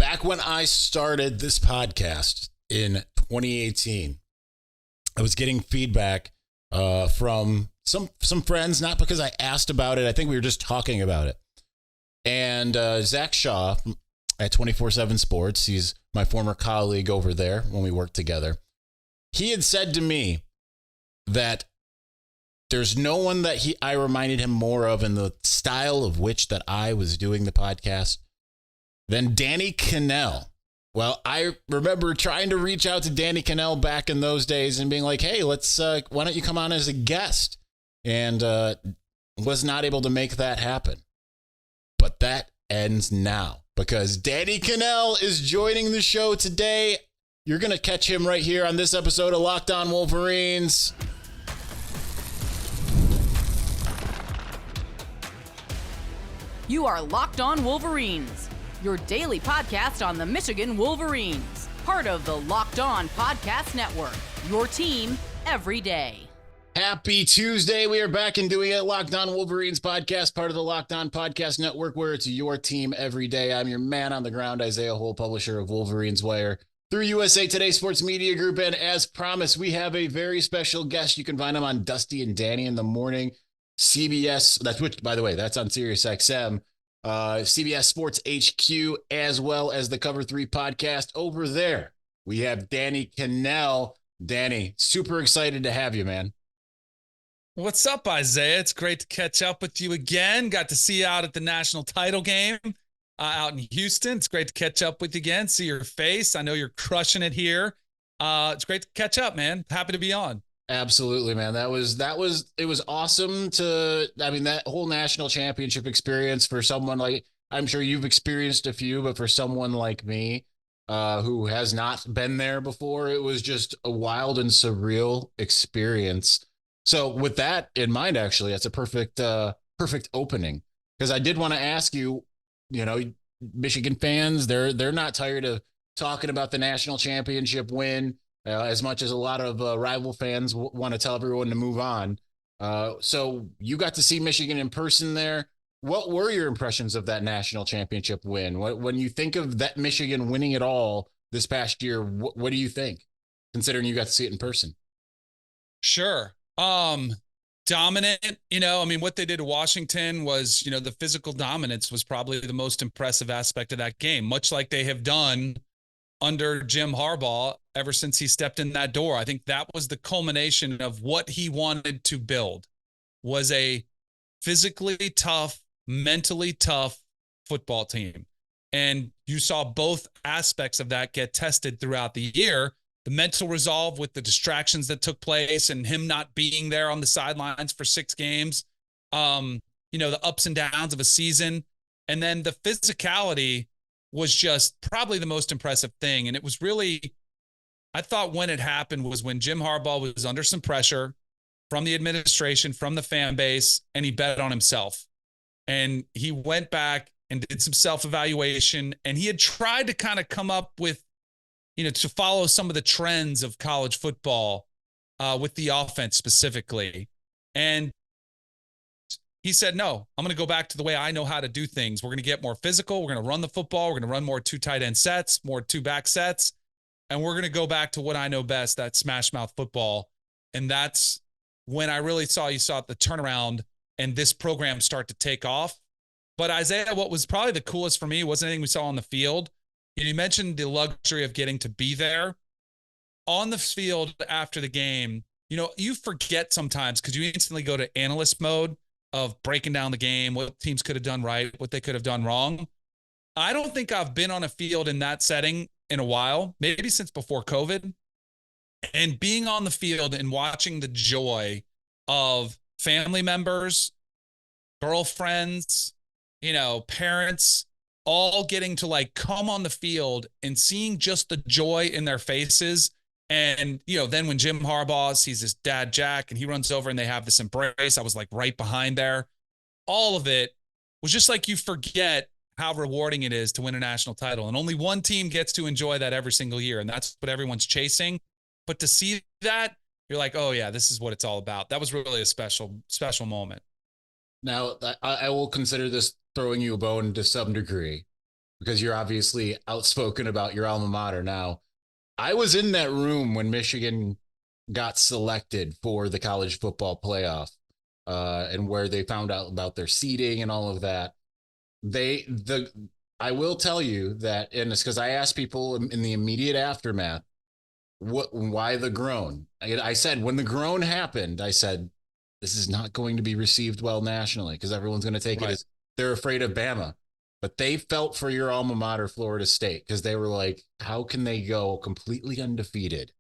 back when I started this podcast in 2018, I was getting feedback from some friends, not because I asked about it. I think we were just talking about it. And Zach Shaw at 24/7 Sports, he's my former colleague over there when we worked together. He had said to me that there's no one that I reminded him more of in the style of which that I was doing the podcast than Danny Kanell. Well, I remember trying to reach out to Danny Kanell back in those days and being like, hey, why don't you come on as a guest? And was not able to make that happen. But that ends now because Danny Kanell is joining the show today. You're going to catch him right here on this episode of Locked On Wolverines. You are Locked On Wolverines, your daily podcast on the Michigan Wolverines, part of the Locked On Podcast Network, your team every day. Happy Tuesday. We are back and doing it. Locked On Wolverines podcast, part of the Locked On Podcast Network, where it's your team every day. I'm your man on the ground, Isaiah Hole, publisher of Wolverines Wire through USA Today Sports Media Group. And as promised, we have a very special guest. You can find him on Dusty and Danny in the Morning. CBS, by the way, that's on Sirius XM, CBS Sports HQ, as well as the Cover 3 podcast over there. We have Danny Kanell. Danny, super excited to have you, man. What's up, Isaiah? It's great to catch up with you again. Got to see you out at the national title game out in Houston. It's great to catch up with you again, see your face. I know you're crushing it here. It's great to catch up, man. Happy to be on. Absolutely, man. It was awesome that whole national championship experience for someone like, I'm sure you've experienced a few, but for someone like me, who has not been there before, it was just a wild and surreal experience. So with that in mind, actually, that's a perfect opening, because I did want to ask you, Michigan fans, they're not tired of talking about the national championship win. As much as a lot of rival fans want to tell everyone to move on. So you got to see Michigan in person there. What were your impressions of that national championship win? When you think of that Michigan winning it all this past year, what do you think, considering you got to see it in person? Sure. Dominant, what they did to Washington was, the physical dominance was probably the most impressive aspect of that game, much like they have done under Jim Harbaugh ever since he stepped in that door. I think that was the culmination of what he wanted to build, was a physically tough, mentally tough football team. And you saw both aspects of that get tested throughout the year. The mental resolve with the distractions that took place and him not being there on the sidelines for 6 games, the ups and downs of a season. And then the physicality was just probably the most impressive thing. And it was really, I thought when it happened was when Jim Harbaugh was under some pressure from the administration, from the fan base, and he bet on himself. And he went back and did some self-evaluation, and he had tried to kind of come up with, to follow some of the trends of college football with the offense specifically. And he said, no, I'm going to go back to the way I know how to do things. We're going to get more physical. We're going to run the football. We're going to run more 2 tight end sets, more 2 back sets. And we're going to go back to what I know best, that smash mouth football. And that's when I really saw the turnaround and this program start to take off. But Isaiah, what was probably the coolest for me wasn't anything we saw on the field. You mentioned the luxury of getting to be there. On the field after the game, you forget sometimes because you instantly go to analyst mode of breaking down the game, what teams could have done right, what they could have done wrong. I don't think I've been on a field in that setting in a while, maybe since before COVID. And being on the field and watching the joy of family members, girlfriends, parents, all getting to come on the field and seeing just the joy in their faces. And, then when Jim Harbaugh sees his dad, Jack, and he runs over and they have this embrace, I was right behind there. All of it was just you forget how rewarding it is to win a national title. And only one team gets to enjoy that every single year. And that's what everyone's chasing. But to see that, you're like, oh yeah, this is what it's all about. That was really a special moment. Now, I will consider this throwing you a bone to some degree. because you're obviously outspoken about your alma mater. Now, I was in that room when Michigan got selected for the college football playoff, and where they found out about their seeding and all of that. I will tell you that, and it's because I asked people in the immediate aftermath, why the groan? I said, when the groan happened, I said, this is not going to be received well nationally because everyone's going to take it as they're afraid of Bama. But they felt for your alma mater, Florida State, because they were like, how can they go completely undefeated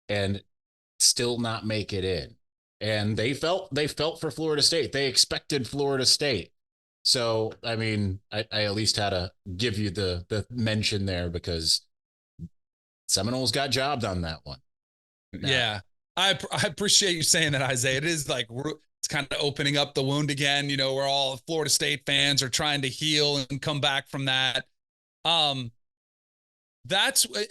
and still not make it in? And they felt for Florida State. They expected Florida State. So, I mean, I at least had to give you the mention there because Seminoles got jobbed on that one. Now, yeah, I appreciate you saying that, Isaiah. It is like it's kind of opening up the wound again. You know, where all Florida State fans are trying to heal and come back from that. And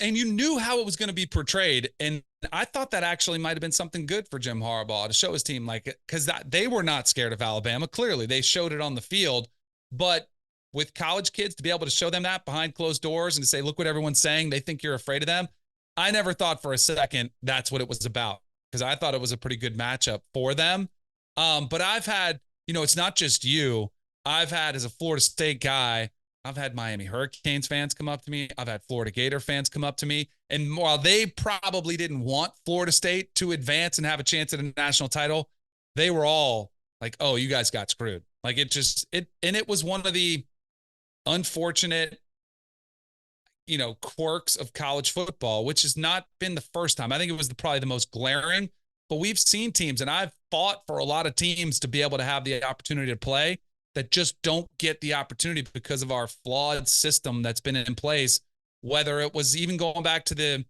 you knew how it was going to be portrayed. And I thought that actually might have been something good for Jim Harbaugh to show his team, like, because they were not scared of Alabama. Clearly, they showed it on the field. But with college kids, to be able to show them that behind closed doors and to say, look what everyone's saying, they think you're afraid of them. I never thought for a second that's what it was about, because I thought it was a pretty good matchup for them. But I've had, it's not just you. I've had, as a Florida State guy, I've had Miami Hurricanes fans come up to me. I've had Florida Gator fans come up to me. And while they probably didn't want Florida State to advance and have a chance at a national title, they were all like, oh, you guys got screwed. Like it was one of the unfortunate, quirks of college football, which has not been the first time. I think it was probably the most glaring, but we've seen teams, and I've fought for a lot of teams to be able to have the opportunity to play, that just don't get the opportunity because of our flawed system that's been in place, whether it was even going back to the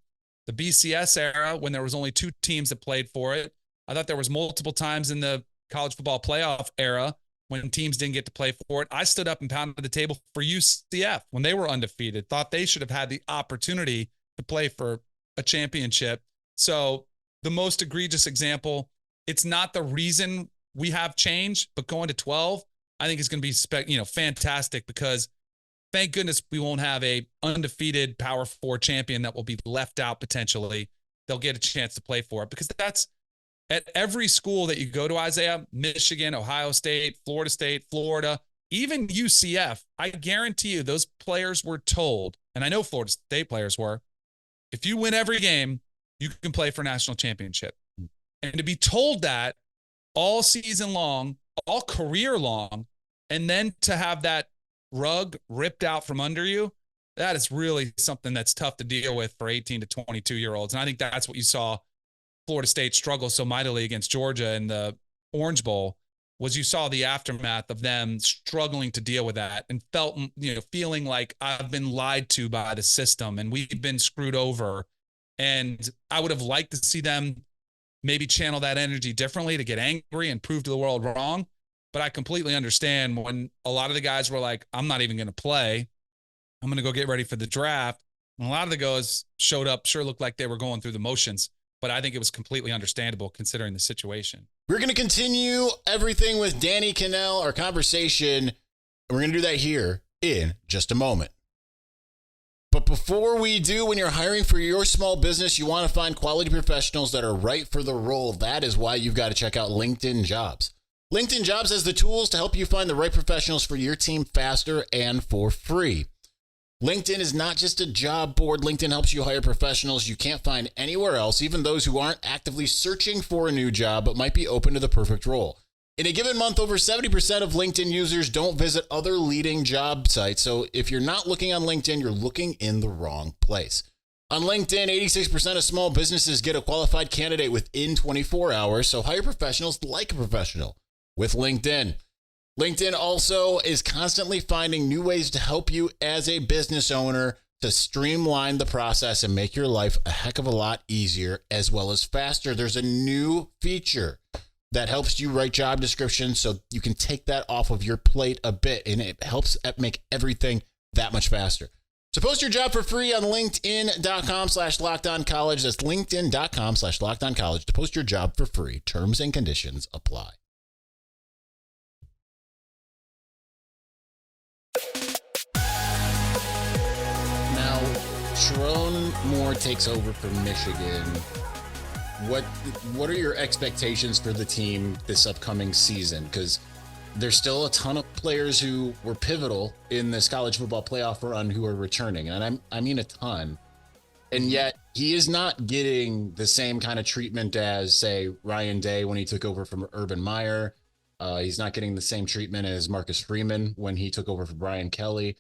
BCS era when there was only 2 teams that played for it. I thought there was multiple times in the college football playoff era when teams didn't get to play for it. I stood up and pounded the table for UCF when they were undefeated, thought they should have had the opportunity to play for a championship. So the most egregious example, it's not the reason we have change, but going to 12, I think it's going to be fantastic, because thank goodness we won't have a undefeated Power 4 champion that will be left out potentially. They'll get a chance to play for it, because that's at every school that you go to, Isaiah, Michigan, Ohio State, Florida, even UCF. I guarantee you those players were told, and I know Florida State players were, if you win every game, you can play for a national championship. And to be told that all season long, all career long, and then to have that rug ripped out from under you, that is really something that's tough to deal with for 18 to 22-year-olds. And I think that's what you saw Florida State struggle so mightily against Georgia in the Orange Bowl, was you saw the aftermath of them struggling to deal with that and feeling like I've been lied to by the system and we've been screwed over. And I would have liked to see them maybe channel that energy differently to get angry and prove to the world wrong. But I completely understand when a lot of the guys were like, I'm not even going to play. I'm going to go get ready for the draft. And a lot of the guys showed up, sure looked like they were going through the motions, but I think it was completely understandable considering the situation. We're going to continue everything with Danny Kanell, our conversation. And we're going to do that here in just a moment. But before we do, when you're hiring for your small business, you want to find quality professionals that are right for the role. That is why you've got to check out LinkedIn Jobs. LinkedIn Jobs has the tools to help you find the right professionals for your team faster and for free. LinkedIn is not just a job board. LinkedIn helps you hire professionals you can't find anywhere else, even those who aren't actively searching for a new job but might be open to the perfect role. In a given month, over 70% of LinkedIn users don't visit other leading job sites. So if you're not looking on LinkedIn, you're looking in the wrong place. On LinkedIn, 86% of small businesses get a qualified candidate within 24 hours. So hire professionals like a professional with LinkedIn. LinkedIn also is constantly finding new ways to help you as a business owner to streamline the process and make your life a heck of a lot easier as well as faster. There's a new feature that helps you write job descriptions so you can take that off of your plate a bit, and it helps make everything that much faster. So post your job for free on linkedin.com/lockedoncollege. That's linkedin.com/lockedoncollege to post your job for free. Terms and conditions apply. Sharon Moore takes over from Michigan. What are your expectations for the team this upcoming season? Because there's still a ton of players who were pivotal in this college football playoff run who are returning, and I mean a ton. And yet he is not getting the same kind of treatment as, say, Ryan Day when he took over from Urban Meyer. He's not getting the same treatment as Marcus Freeman when he took over for Brian Kelly.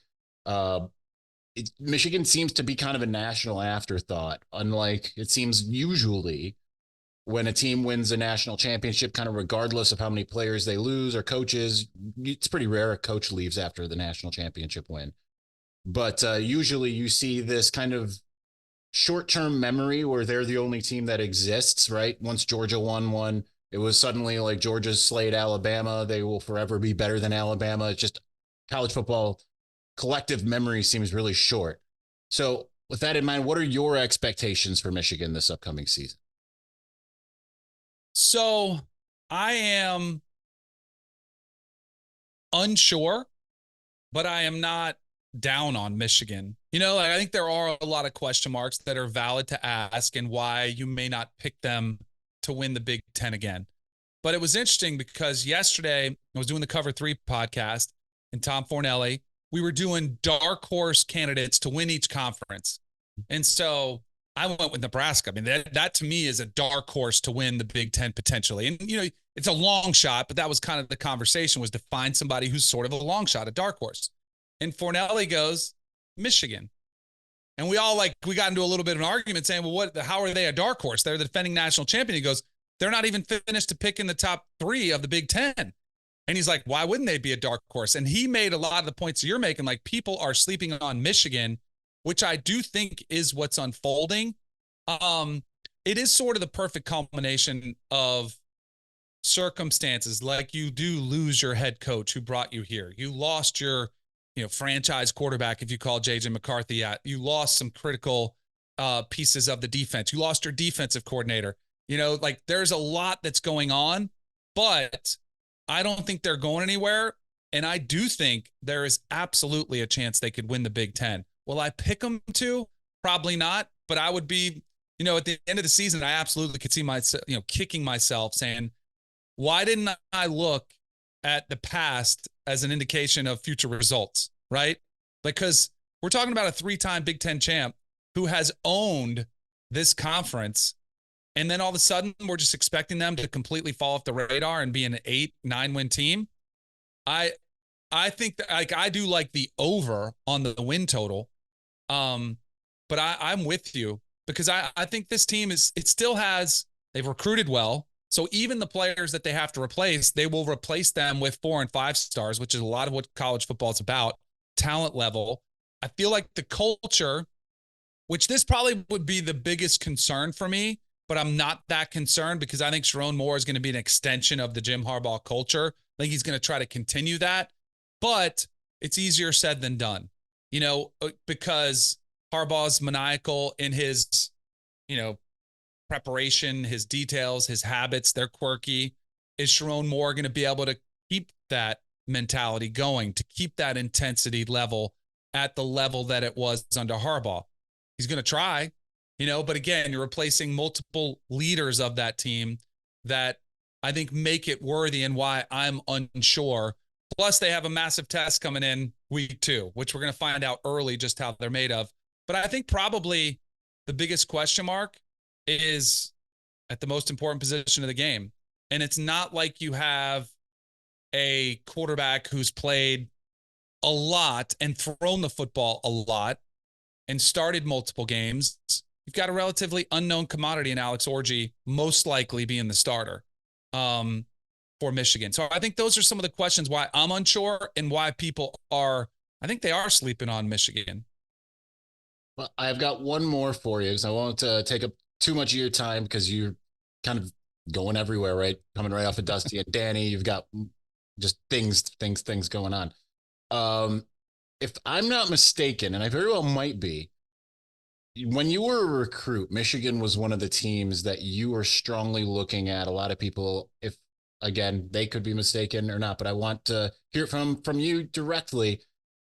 Michigan seems to be kind of a national afterthought, unlike it seems usually when a team wins a national championship, kind of regardless of how many players they lose or coaches. It's pretty rare a coach leaves after the national championship win. But usually you see this kind of short-term memory where they're the only team that exists, right? Once Georgia won one, it was suddenly like Georgia's slayed Alabama. They will forever be better than Alabama. It's just college football collective memory seems really short. So with that in mind, what are your expectations for Michigan this upcoming season? So I am unsure, but I am not down on Michigan. I think there are a lot of question marks that are valid to ask and why you may not pick them to win the Big Ten again. But it was interesting because yesterday I was doing the Cover 3 podcast and Tom Fornelli, we were doing dark horse candidates to win each conference. And so I went with Nebraska. I mean, that to me is a dark horse to win the Big Ten potentially. And, it's a long shot, but that was kind of the conversation, was to find somebody who's sort of a long shot, a dark horse. And Fornelli goes, Michigan. And we all we got into a little bit of an argument saying, well, how are they a dark horse? They're the defending national champion. He goes, they're not even finished to pick in the top 3 of the Big Ten. And he's like, why wouldn't they be a dark horse? And he made a lot of the points you're making, like people are sleeping on Michigan, which I do think is what's unfolding. It is sort of the perfect culmination of circumstances. Like, you do lose your head coach who brought you here. You lost your, franchise quarterback, if you call JJ McCarthy out. You lost some critical pieces of the defense. You lost your defensive coordinator. There's a lot that's going on, but I don't think they're going anywhere. And I do think there is absolutely a chance they could win the Big Ten. Will I pick them to? Probably not. But I would be, at the end of the season, I absolutely could see myself, kicking myself saying, why didn't I look at the past as an indication of future results, right? Because we're talking about a 3-time Big Ten champ who has owned this conference. And then all of a sudden, we're just expecting them to completely fall off the radar and be an 8-9 win team. I think that I do like the over on the win total. But I'm with you because I think this team they've recruited well. So even the players that they have to replace, they will replace them with 4 and 5 stars, which is a lot of what college football is about, talent level. I feel like the culture, which this probably would be the biggest concern for me, but I'm not that concerned because I think Sharon Moore is going to be an extension of the Jim Harbaugh culture. I think he's going to try to continue that, but it's easier said than done, because Harbaugh's maniacal in his, preparation, his details, his habits, they're quirky. Is Sharon Moore going to be able to keep that mentality going, to keep that intensity level at the level that it was under Harbaugh? He's going to try, but again, you're replacing multiple leaders of that team that I think make it worthy, and why I'm unsure. Plus, they have a massive test coming in week 2, which we're going to find out early just how they're made of. But I think probably the biggest question mark is at the most important position of the game. And it's not like you have a quarterback who's played a lot and thrown the football a lot and started multiple games. You've got a relatively unknown commodity in Alex Orji, most likely being the starter for Michigan. So I think those are some of the questions why I'm unsure and why people I think they are sleeping on Michigan. Well, I've got one more for you because I won't take up too much of your time because you're kind of going everywhere, right? Coming right off of Dusty and Danny. You've got just things going on. If I'm not mistaken, and I very well might be, when you were a recruit, Michigan was one of the teams that you were strongly looking at. A lot of people, if again, they could be mistaken or not, but I want to hear from you directly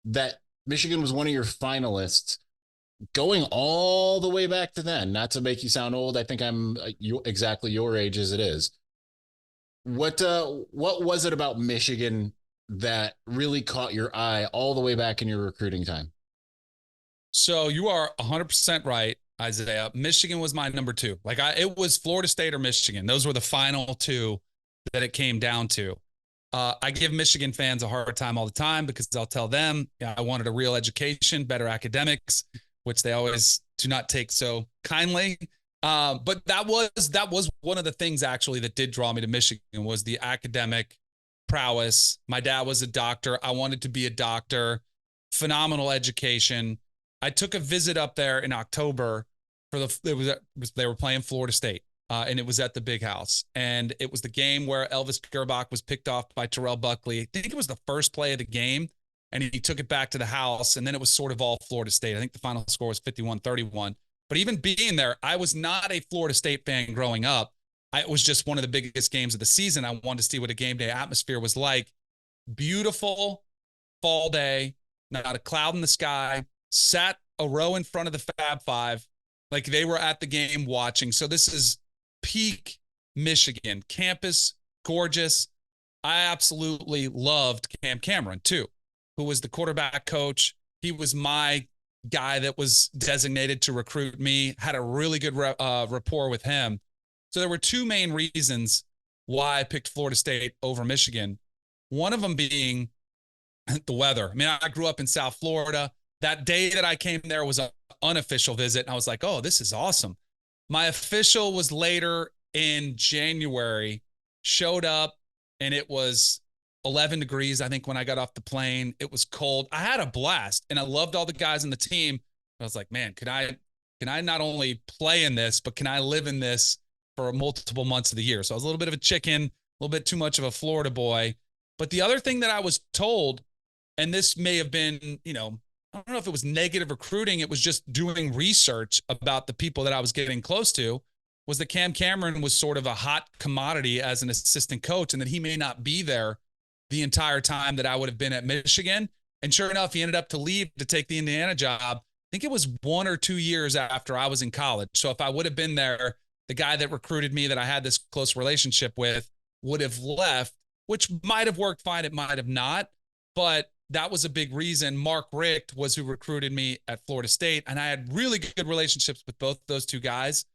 that Michigan was one of your finalists. going all the way back to then, not to make you sound old, I think I'm exactly your age as it is. What was it about Michigan that really caught your eye all the way back in your recruiting time? So you are 100% right, Isaiah. Michigan was my number two. It was Florida State or Michigan. Those were the final two that it came down to. I give Michigan fans a hard time all the time because I'll tell them I wanted a real education, better academics, which they always do not take so kindly. But that was one of the things actually that did draw me to Michigan was the academic prowess. My dad was a doctor. I wanted to be a doctor. Phenomenal education. I took a visit up there in October they were playing Florida State. And it was at the Big House. And it was the game where Elvis Gerbach was picked off by Terrell Buckley. I think it was the first play of the game. And he took it back to the house. And then it was sort of all Florida State. I think the final score was 51-31. But even being there, I was not a Florida State fan growing up. It was just one of the biggest games of the season. I wanted to see what a game day atmosphere was like. Beautiful fall day, not a cloud in the sky, sat a row in front of the Fab Five. Like they were at the game watching. So this is peak Michigan campus, gorgeous. I absolutely loved Cam Cameron too, who was the quarterback coach. He was my guy that was designated to recruit me, had a really good rapport with him. So there were two main reasons why I picked Florida State over Michigan. One of them being the weather. I mean, I grew up in South Florida. That day that I came there was an unofficial visit. And I was like, oh, this is awesome. My official was later in January, showed up, and it was 11 degrees, I think, when I got off the plane. It was cold. I had a blast, and I loved all the guys on the team. I was like, man, can I not only play in this, but can I live in this for multiple months of the year? So I was a little bit of a chicken, a little bit too much of a Florida boy. But the other thing that I was told, and this may have been, I don't know if it was negative recruiting. It was just doing research about the people that I was getting close to, was that Cam Cameron was sort of a hot commodity as an assistant coach and that he may not be there the entire time that I would have been at Michigan. And sure enough, he ended up to leave to take the Indiana job. I think it was 1 or 2 years after I was in college. So if I would have been there, the guy that recruited me that I had this close relationship with would have left, which might have worked fine. It might have not, but that was a big reason. Mark Richt was who recruited me at Florida State, and I had really good relationships with both those two guys.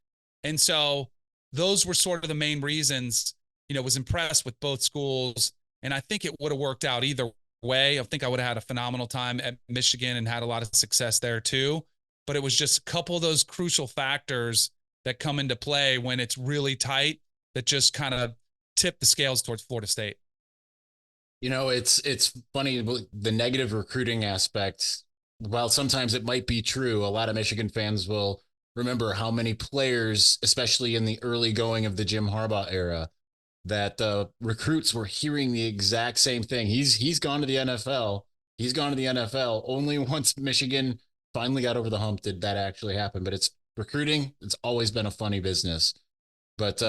And so those were sort of the main reasons, was impressed with both schools. And I think it would have worked out either way. I think I would have had a phenomenal time at Michigan and had a lot of success there too. But it was just a couple of those crucial factors that come into play when it's really tight that just kind of tip the scales towards Florida State. It's funny, the negative recruiting aspect. While sometimes it might be true, a lot of Michigan fans will remember how many players, especially in the early going of the Jim Harbaugh era, that recruits were hearing the exact same thing. He's gone to the NFL. He's gone to the NFL. Only once Michigan finally got over the hump did that actually happen. But it's recruiting. It's always been a funny business. But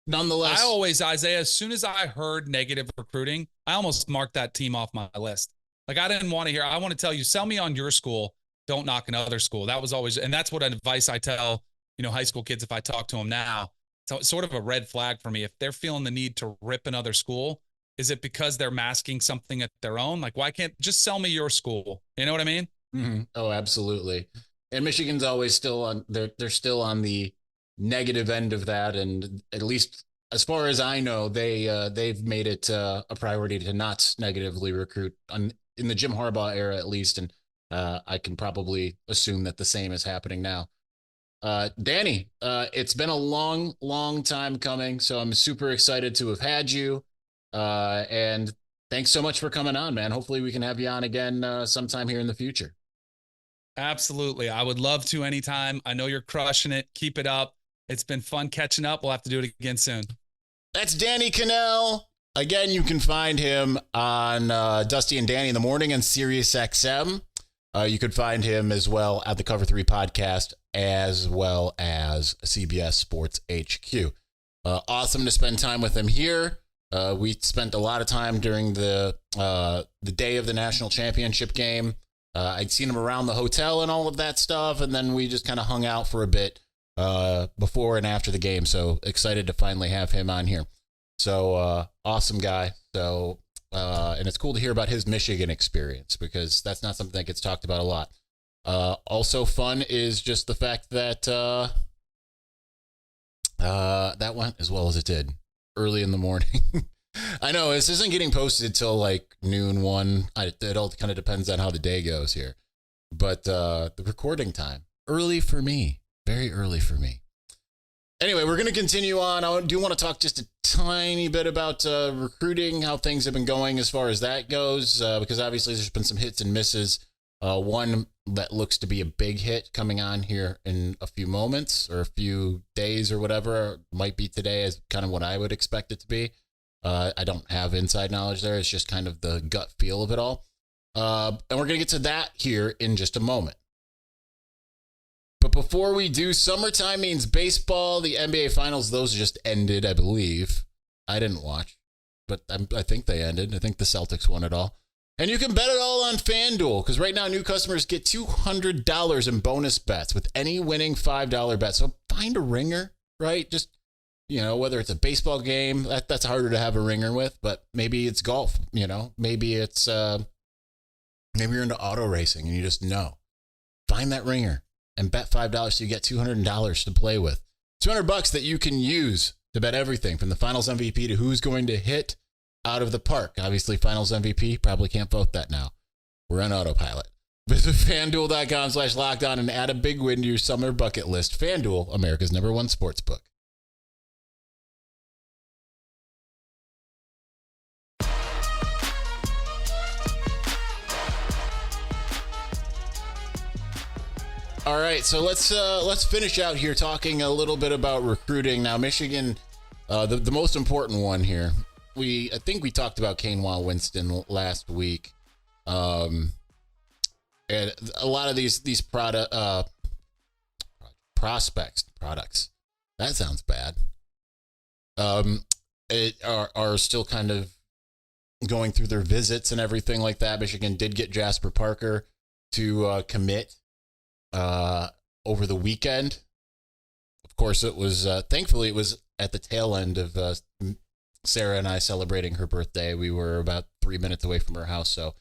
nonetheless, Isaiah, as soon as I heard negative recruiting, I almost marked that team off my list. Like I didn't want to hear, I want to tell you, sell me on your school. Don't knock another school. That was always, and that's what advice I tell, high school kids if I talk to them now. So it's sort of a red flag for me. If they're feeling the need to rip another school, is it because they're masking something at their own? Like, why can't just sell me your school? You know what I mean? Mm-hmm. Oh, absolutely. And Michigan's always still on, they're still on the negative end of that. And at least as far as I know, they've made it a priority to not negatively recruit in the Jim Harbaugh era, at least. And I can probably assume that the same is happening now. Danny, it's been a long, long time coming, so I'm super excited to have had you. And thanks so much for coming on, man. Hopefully we can have you on again sometime here in the future. Absolutely. I would love to anytime. I know you're crushing it. Keep it up. It's been fun catching up. We'll have to do it again soon. That's Danny Kanell. Again, you can find him on Dusty and Danny in the Morning and Sirius XM. You could find him as well at the Cover 3 podcast, as well as CBS Sports HQ. Awesome to spend time with him here. We spent a lot of time during the day of the national championship game I'd seen him around the hotel and all of that stuff, and then we just kind of hung out for a bit before and after the game. So excited to finally have him on here. So awesome guy. So and it's cool to hear about his Michigan experience because that's not something that gets talked about a lot. Also fun is just the fact that that went as well as it did early in the morning. I know this isn't getting posted till like noon, 1. It all kind of depends on how the day goes here. But the recording time, early for me, very early for me. Anyway, we're going to continue on. I do want to talk just a tiny bit about recruiting, how things have been going as far as that goes, because obviously there's been some hits and misses. One that looks to be a big hit coming on here in a few moments or a few days or whatever. Might be today is kind of what I would expect it to be. I don't have inside knowledge there. It's just kind of the gut feel of it all. And we're going to get to that here in just a moment. But before we do, summertime means baseball. The NBA Finals, those just ended, I believe. I didn't watch, but I think they ended. I think the Celtics won it all. And you can bet it all on FanDuel because right now new customers get $200 in bonus bets with any winning $5 bet. So find a ringer, right? Just, whether it's a baseball game, that's harder to have a ringer with, but maybe it's golf, maybe it's, maybe you're into auto racing and you just know. Find that ringer and bet $5 so you get $200 to play with. $200 that you can use to bet everything from the finals MVP to who's going to hit out of the park. Obviously, finals MVP, probably can't vote that now. We're on autopilot. Visit FanDuel.com/lockedon and add a big win to your summer bucket list. FanDuel, America's #1 sportsbook. All right, so let's finish out here talking a little bit about recruiting. Now, Michigan, the most important one here. I think we talked about Kanewa Winston last week, and a lot of these products. That sounds bad. Are still kind of going through their visits and everything like that. Michigan did get Jasper Parker to commit over the weekend. Of course, it was thankfully it was at the tail end of Sarah and I celebrating her birthday. We were about 3 minutes away from her house, so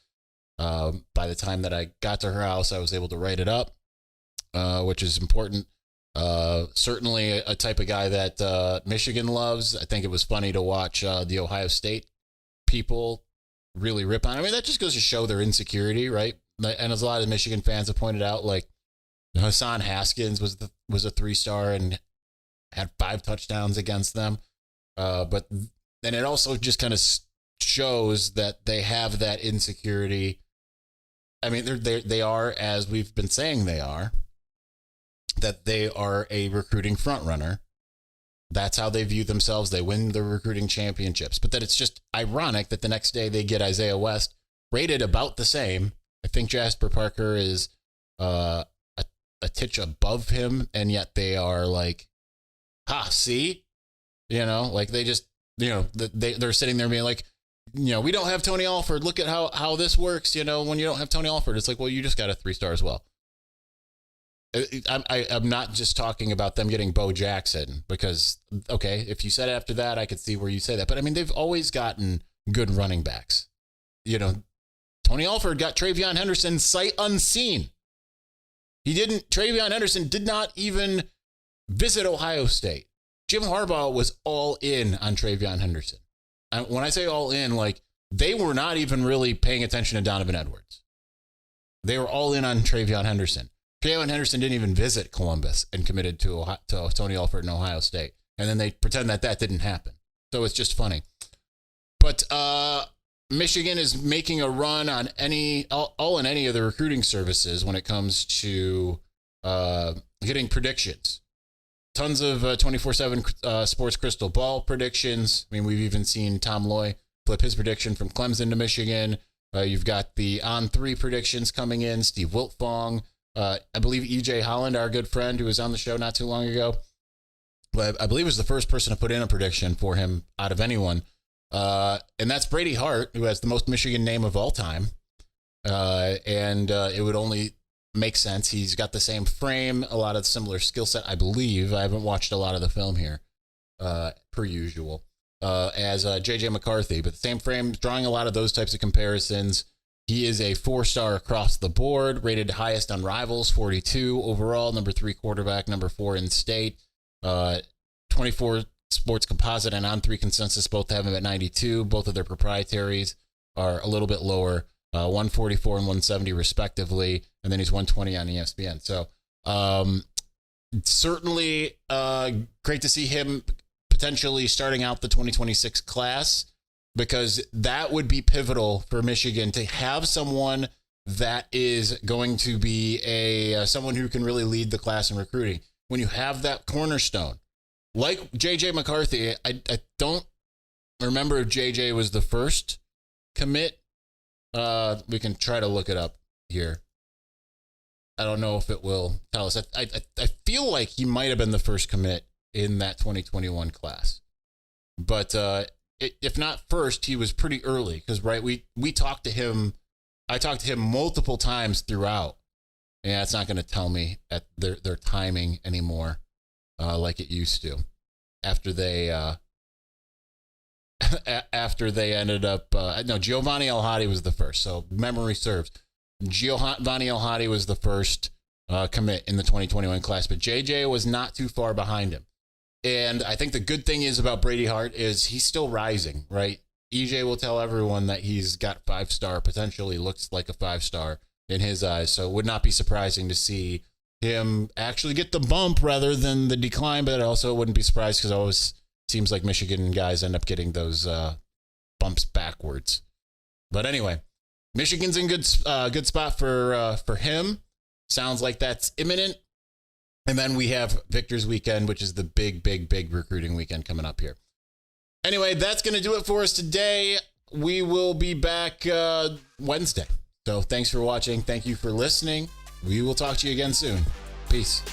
by the time that I got to her house, I was able to write it up, which is important. Certainly a type of guy that Michigan loves. I think it was funny to watch the Ohio State people really rip on. I mean, that just goes to show their insecurity, right? And as a lot of Michigan fans have pointed out, like Hassan Haskins was a 3-star and had 5 touchdowns against them. But then it also just kind of shows that they have that insecurity. I mean, they are, as we've been saying they are, that they are a recruiting front runner. That's how they view themselves. They win the recruiting championships. But then it's just ironic that the next day they get Isaiah West rated about the same. I think Jasper Parker is a titch above him, and yet they are like, see? Like they just, they're sitting there being like, we don't have Tony Alford. Look at how this works. When you don't have Tony Alford, it's like, well, you just got a 3-star as well. I'm not just talking about them getting Bo Jackson because, okay, if you said after that, I could see where you say that. But I mean, they've always gotten good running backs. Tony Alford got Travion Henderson sight unseen. Travion Henderson did not even visit Ohio State. Jim Harbaugh was all in on Travion Henderson. And when I say all in, like they were not even really paying attention to Donovan Edwards. They were all in on Travion Henderson. Travion Henderson didn't even visit Columbus and committed to Tony Alford in Ohio State. And then they pretend that didn't happen. So it's just funny. But Michigan is making a run on any of the recruiting services when it comes to getting predictions. Tons of 24/7 Sports Crystal Ball predictions. I mean, we've even seen Tom Loy flip his prediction from Clemson to Michigan. You've got the On3 predictions coming in. Steve Wiltfong. I believe E.J. Holland, our good friend who was on the show not too long ago. But I believe was the first person to put in a prediction for him out of anyone. And that's Brady Hart, who has the most Michigan name of all time. and it would only make sense. He's got the same frame, a lot of similar skill set, I believe. I haven't watched a lot of the film here, per usual, as J.J. McCarthy, but the same frame, drawing a lot of those types of comparisons. He is a 4-star across the board, rated highest on Rivals, 42 overall, number 3 quarterback, number 4 in state, 24 sports composite and on 3 consensus, both have him at 92. Both of their proprietaries are a little bit lower, 144 and 170 respectively, and then he's 120 on ESPN. So certainly great to see him potentially starting out the 2026 class, because that would be pivotal for Michigan to have someone that is going to be someone who can really lead the class in recruiting. When you have that cornerstone, like J.J. McCarthy, I don't remember if J.J. was the first commit. We can try to look it up here. I don't know if it will tell us. I feel like he might have been the first commit in that 2021 class. But if not first, he was pretty early, because, right, we talked to him. I talked to him multiple times throughout. Yeah, it's not going to tell me at their timing anymore, like it used to. After they ended up, no, Giovanni El-Hadi was the first. So memory serves. Giovanni El-Hadi was the first commit in the 2021 class, but JJ was not too far behind him. And I think the good thing is about Brady Hart is he's still rising, right? EJ will tell everyone that he's got 5-star, potentially looks like a 5-star in his eyes. So it would not be surprising to see him actually get the bump rather than the decline, but also wouldn't be surprised, because it always seems like Michigan guys end up getting those bumps backwards. But anyway, Michigan's in good spot for him. Sounds like that's imminent. And then we have Victor's Weekend, which is the big recruiting weekend coming up here. Anyway, that's going to do it for us today. We will be back Wednesday. So thanks for watching. Thank you for listening. We will talk to you again soon. Peace.